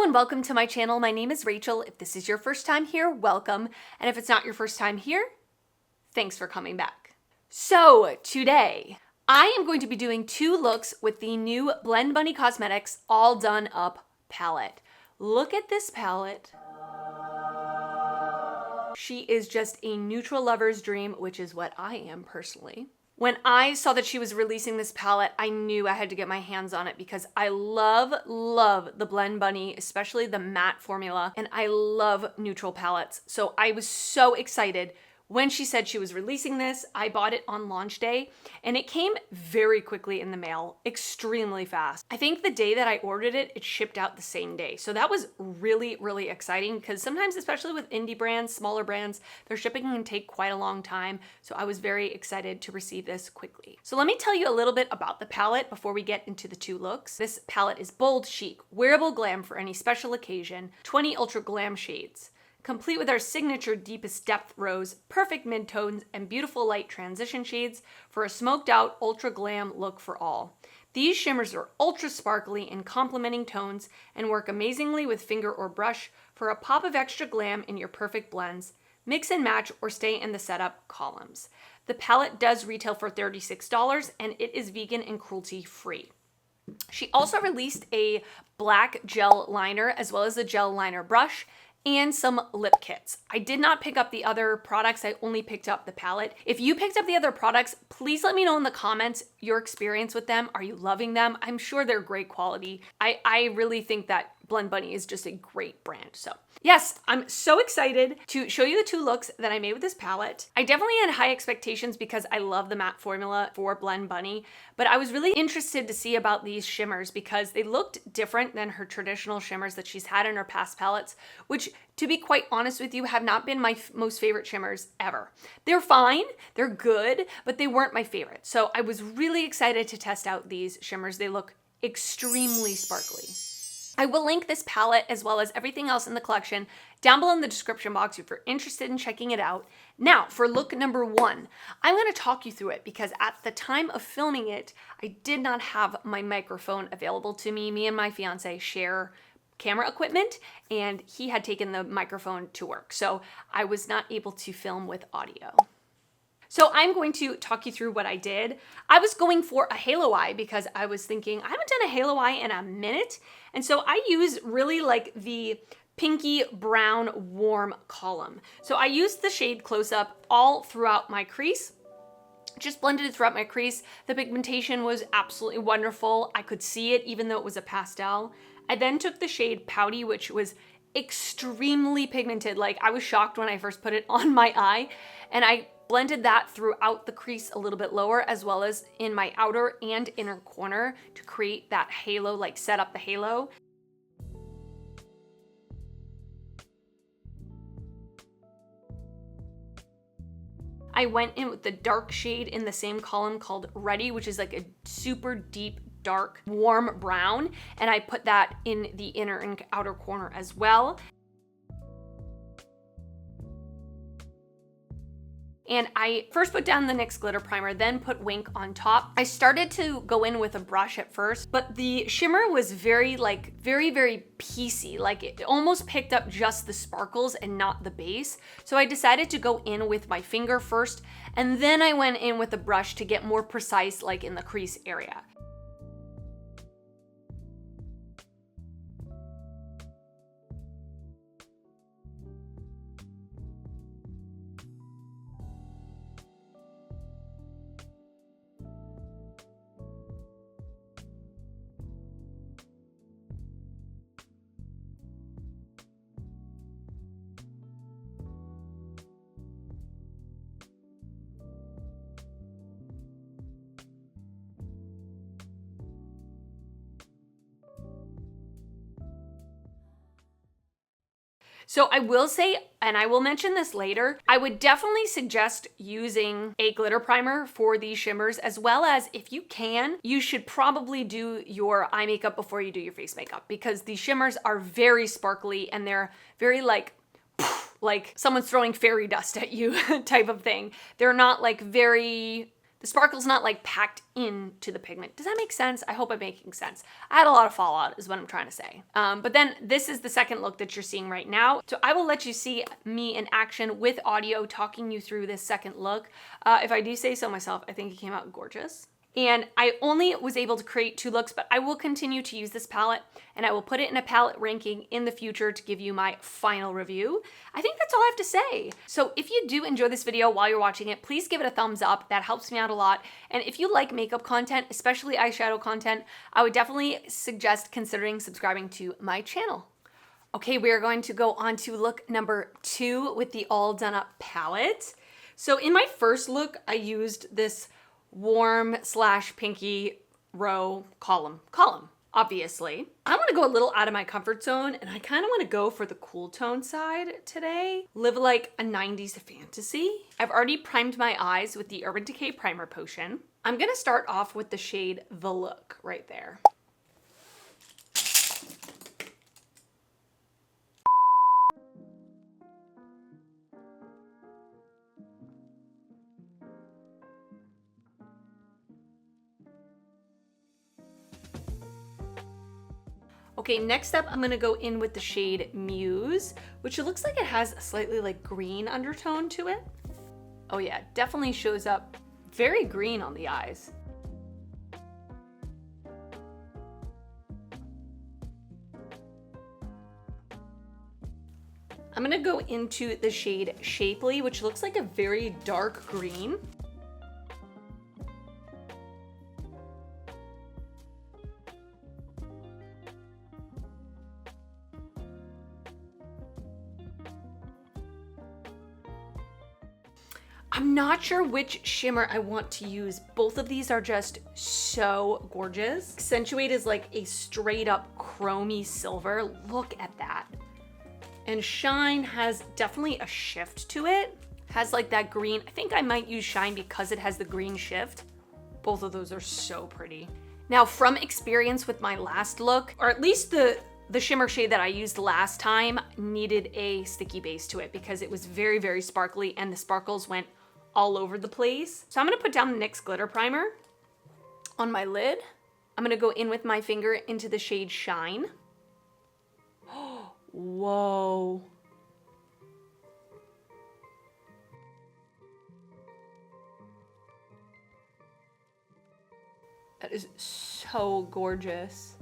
Hello and welcome to my channel. My name is Rachel. If this is your first time here, welcome. And if it's not your first time here, thanks for coming back. So today, I am going to be doing two looks with the new Blend Bunny Cosmetics All Done Up palette. Look at this palette. She is just a neutral lover's dream, which is what I am personally. When I saw that she was releasing this palette, I knew I had to get my hands on it because I love the Blend Bunny, especially the matte formula, and I love neutral palettes. So I was so excited when she said she was releasing this. I bought it on launch day and it came very quickly in the mail, extremely fast. I think the day that I ordered it, it shipped out the same day. So that was really, really exciting because sometimes, especially with indie brands, smaller brands, their shipping can take quite a long time. So I was very excited to receive this quickly. So let me tell you a little bit about the palette before we get into the two looks. This palette is bold, chic, wearable glam for any special occasion, 20 ultra glam shades. Complete with our signature deepest depth rose, perfect mid-tones, and beautiful light transition shades for a smoked out ultra glam look for all. These shimmers are ultra sparkly in complementing tones and work amazingly with finger or brush for a pop of extra glam in your perfect blends. Mix and match or stay in the setup columns. The palette does retail for $36 and it is vegan and cruelty free. She also released a black gel liner as well as a gel liner brush and some lip kits. I did not pick up the other products, I only picked up the palette. If you picked up the other products, please let me know in the comments your experience with them. Are you loving them? I'm sure they're great quality. I really think that Blend Bunny is just a great brand. So yes, I'm so excited to show you the two looks that I made with this palette. I definitely had high expectations because I love the matte formula for Blend Bunny, but I was really interested to see about these shimmers because they looked different than her traditional shimmers that she's had in her past palettes, which, to be quite honest with you, have not been my most favorite shimmers ever. They're fine, they're good, but they weren't my favorite. So I was really excited to test out these shimmers. They look extremely sparkly. I will link this palette as well as everything else in the collection down below in the description box if you're interested in checking it out. Now, for look number one, I'm going to talk you through it because at the time of filming it, I did not have my microphone available to me. Me and my fiance share camera equipment and he had taken the microphone to work. So I was not able to film with audio. So I'm going to talk you through what I did. I was going for a halo eye because I was thinking, I haven't done a halo eye in a minute. And so I use really like the pinky brown warm column. So I used the shade Close Up all throughout my crease. Just blended it throughout my crease. The pigmentation was absolutely wonderful. I could see it even though it was a pastel. I then took the shade Pouty, which was extremely pigmented. Like I was shocked when I first put it on my eye, and I blended that throughout the crease a little bit lower as well as in my outer and inner corner to create that halo, like set up the halo. I went in with the dark shade in the same column called Ready, which is like a super deep, dark, warm brown. And I put that in the inner and outer corner as well. And I first put down the NYX glitter primer, then put Wink on top. I started to go in with a brush at first, but the shimmer was very piecey. Like it almost picked up just the sparkles and not the base. So I decided to go in with my finger first, and then I went in with a brush to get more precise, like in the crease area. So I will say, and I will mention this later, I would definitely suggest using a glitter primer for these shimmers, as well as if you can, you should probably do your eye makeup before you do your face makeup because these shimmers are very sparkly and they're very like someone's throwing fairy dust at you type of thing. They're not like very The sparkle's not like packed into the pigment. Does that make sense? I hope I'm making sense. I had a lot of fallout is what I'm trying to say. But then this is the second look that you're seeing right now. So I will let you see me in action with audio talking you through this second look. If I do say so myself, I think it came out gorgeous. And I only was able to create 2 looks, but I will continue to use this palette and I will put it in a palette ranking in the future to give you my final review. I think that's all I have to say. So if you do enjoy this video while you're watching it, please give it a thumbs up. That helps me out a lot. And if you like makeup content, especially eyeshadow content, I would definitely suggest considering subscribing to my channel. Okay, we are going to go on to look number 2 with the All Done Up palette. So in my first look, I used this warm / pinky row column, obviously. I want to go a little out of my comfort zone and I kind of want to go for the cool tone side today. Live like a 90s fantasy. I've already primed my eyes with the Urban Decay Primer Potion. I'm going to start off with the shade The Look right there. Okay, next up, I'm gonna go in with the shade Muse, which it looks like it has a slightly like green undertone to it. Oh yeah, definitely shows up very green on the eyes. I'm gonna go into the shade Shapely, which looks like a very dark green. I'm not sure which shimmer I want to use. Both of these are just so gorgeous. Accentuate is like a straight up chromy silver. Look at that. And Shine has definitely a shift to it. Has like that green. I think I might use Shine because it has the green shift. Both of those are so pretty. Now from experience with my last look, or at least the shimmer shade that I used last time needed a sticky base to it because it was very, very sparkly and the sparkles went all over the place. So I'm gonna put down the NYX glitter primer on my lid. I'm gonna go in with my finger into the shade Shine. Whoa. That is so gorgeous.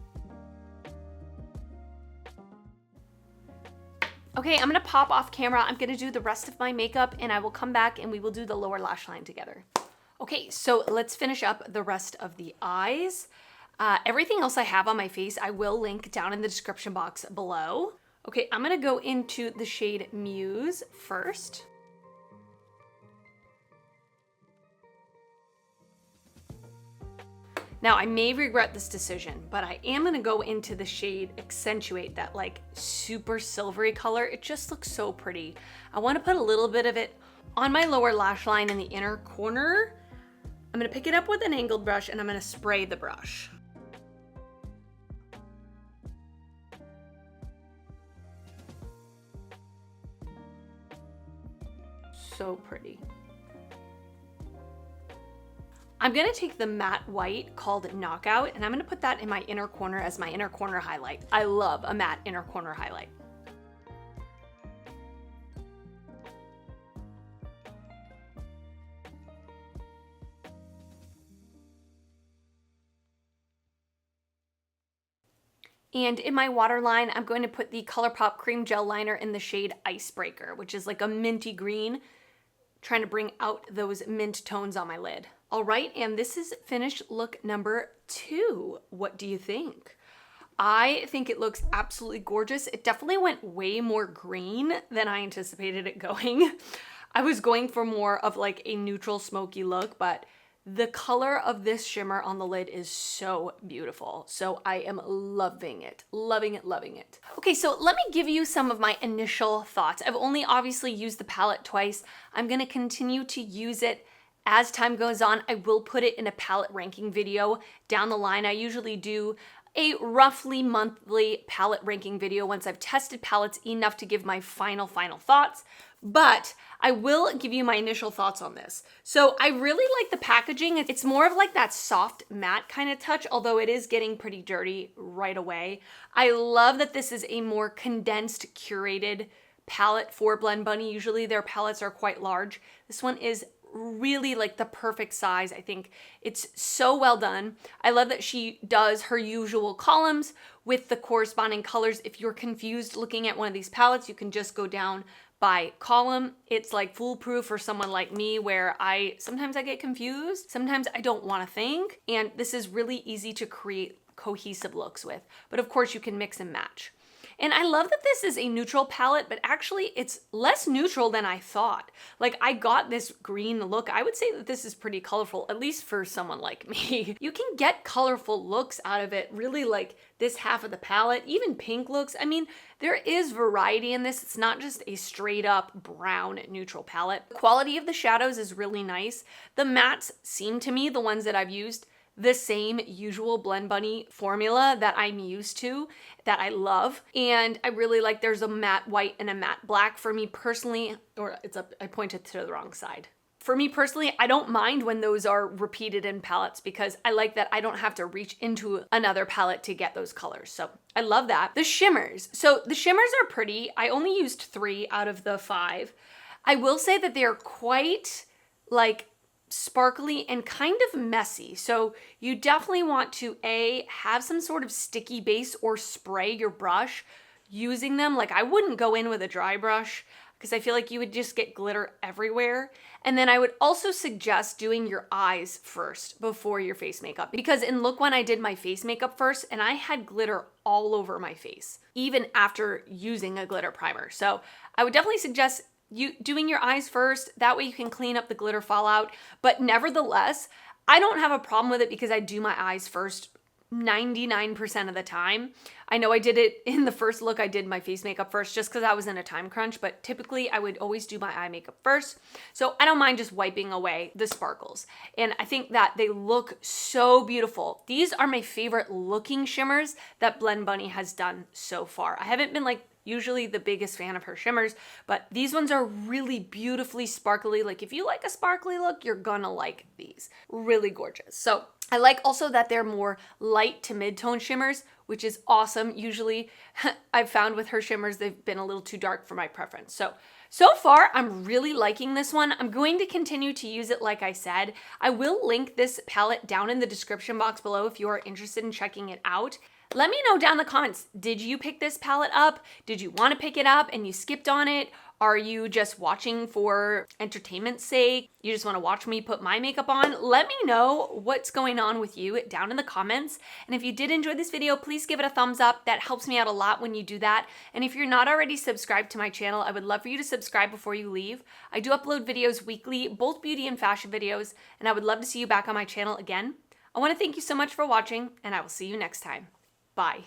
Okay, I'm gonna pop off camera. I'm gonna do the rest of my makeup and I will come back and we will do the lower lash line together. Okay, so let's finish up the rest of the eyes. Everything else I have on my face, I will link down in the description box below. Okay, I'm gonna go into the shade Muse first. Now, I may regret this decision, but I am gonna go into the shade Accentuate, that like super silvery color. It just looks so pretty. I wanna put a little bit of it on my lower lash line in the inner corner. I'm gonna pick it up with an angled brush and I'm gonna spray the brush. So pretty. I'm gonna take the matte white called Knockout and I'm gonna put that in my inner corner as my inner corner highlight. I love a matte inner corner highlight. And in my waterline, I'm going to put the ColourPop Cream Gel Liner in the shade Icebreaker, which is like a minty green, trying to bring out those mint tones on my lid. All right, and this is finished look number 2. What do you think? I think it looks absolutely gorgeous. It definitely went way more green than I anticipated it going. I was going for more of like a neutral smoky look, but the color of this shimmer on the lid is so beautiful. So I am loving it, loving it, loving it. Okay, so let me give you some of my initial thoughts. I've only obviously used the palette twice. I'm gonna continue to use it as time goes on. I will put it in a palette ranking video down the line. I usually do a roughly monthly palette ranking video once I've tested palettes enough to give my final thoughts, but I will give you my initial thoughts on this. So I really like the packaging. It's more of like that soft matte kind of touch, although it is getting pretty dirty right away. I love that this is a more condensed, curated palette for Blend Bunny. Usually their palettes are quite large. This one is really like the perfect size. I think it's so well done. I love that she does her usual columns with the corresponding colors. If you're confused looking at one of these palettes, you can just go down by column. It's like foolproof for someone like me where sometimes I get confused, sometimes I don't want to think, and this is really easy to create cohesive looks with. But of course you can mix and match. And I love that this is a neutral palette, but actually it's less neutral than I thought. Like I got this green look. I would say that this is pretty colorful, at least for someone like me. You can get colorful looks out of it, really like this half of the palette, even pink looks. I mean, there is variety in this. It's not just a straight up brown neutral palette. The quality of the shadows is really nice. The mattes seem to me, the ones that I've used, the same usual Blend Bunny formula that I'm used to, that I love. And I really like there's a matte white and a matte black for me personally, I pointed to the wrong side. For me personally, I don't mind when those are repeated in palettes because I like that I don't have to reach into another palette to get those colors. So I love that. The shimmers. So the shimmers are pretty. I only used 3 out of the 5. I will say that they're quite like sparkly and kind of messy. So you definitely want to have some sort of sticky base or spray your brush using them. Like I wouldn't go in with a dry brush because I feel like you would just get glitter everywhere. And then I would also suggest doing your eyes first before your face makeup, because in look one I did my face makeup first and I had glitter all over my face, even after using a glitter primer. So I would definitely suggest you doing your eyes first. That way you can clean up the glitter fallout. But nevertheless, I don't have a problem with it because I do my eyes first 99% of the time. I know I did it in the first look, I did my face makeup first just because I was in a time crunch, but typically I would always do my eye makeup first. So I don't mind just wiping away the sparkles. And I think that they look so beautiful. These are my favorite looking shimmers that Blend Bunny has done so far. I haven't been like usually the biggest fan of her shimmers, but these ones are really beautifully sparkly. Like if you like a sparkly look, you're gonna like these. Really gorgeous. So I like also that they're more light to mid-tone shimmers, which is awesome. Usually I've found with her shimmers, they've been a little too dark for my preference. So far, I'm really liking this one. I'm going to continue to use it like I said. I will link this palette down in the description box below if you are interested in checking it out. Let me know down in the comments, did you pick this palette up? Did you want to pick it up and you skipped on it? Are you just watching for entertainment's sake? You just want to watch me put my makeup on? Let me know what's going on with you down in the comments. And if you did enjoy this video, please give it a thumbs up. That helps me out a lot when you do that. And if you're not already subscribed to my channel, I would love for you to subscribe before you leave. I do upload videos weekly, both beauty and fashion videos, and I would love to see you back on my channel again. I want to thank you so much for watching, and I will see you next time. Bye.